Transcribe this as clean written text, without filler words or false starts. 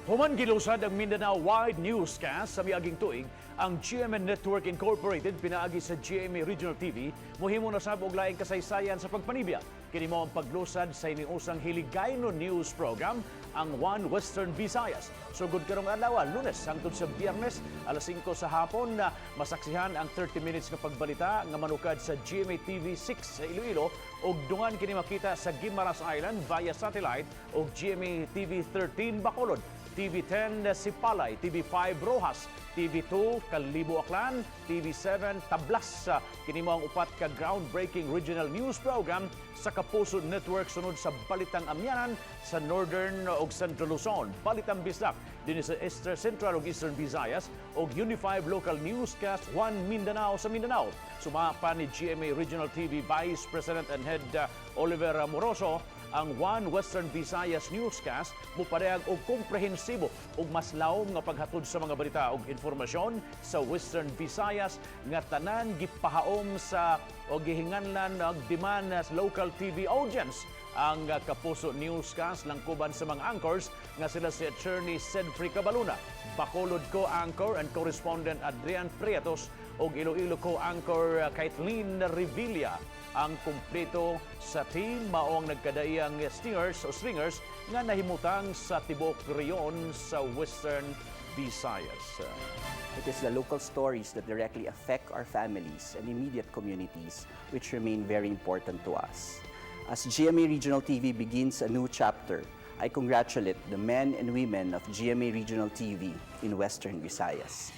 Human gilusad ang Mindanao Wide Newscast sa miaging tuig, ang GMA Network Incorporated pinaagi sa GMA Regional TV mohimo na sab og laing kasaysayan sa pagpanibya. Kini mo ang paglusad sa iniusang Hiligayno News Program, ang One Western Visayas. Sugod karong adlaw, Lunes hangtod sa Biyernes alas 5 sa hapon na masaksihan ang 30 minutes nga pagbalita nga manukad sa GMA TV 6 sa Iloilo ug dungan kini makita sa Guimaras Island via satellite ug GMA TV 13 Bacolod. TV10 Sipalay, TV5 Rojas, TV2 Kalibo Aklan, TV7 Tablas. Kini mo ang upat ka groundbreaking regional news program sa Kapuso Network sunod sa Balitang Amyanan sa Northern ug Central Luzon, Balitang Bisdak dinhi sa Central ug Eastern Visayas ug Unified Local Newscast 1 Mindanao sa Mindanao. Sumapa ni GMA Regional TV Vice President and Head Oliver Moroso, ang One Western Visayas Newscast mupadayag og komprehensibo ug mas lawom nga paghatod sa mga balita ug informasyon sa Western Visayas nga tanan gipahaom sa o gihinganlan og demand sa local TV audience. Ang Kapuso Newscast langkuban sa mga anchors nga sila si Attorney Cedfrey Cabaluna, Bacolod co-anchor and correspondent Adrian Prietos ug Iloilo co-anchor Kathleen Revilla. Ang kumpleto sa team mao ang nagkadaiyang stringers nga nahimutang sa tibok reyon sa Western Visayas. It is the local stories that directly affect our families and immediate communities which remain very important to us. As GMA Regional TV begins a new chapter, I congratulate the men and women of GMA Regional TV in Western Visayas.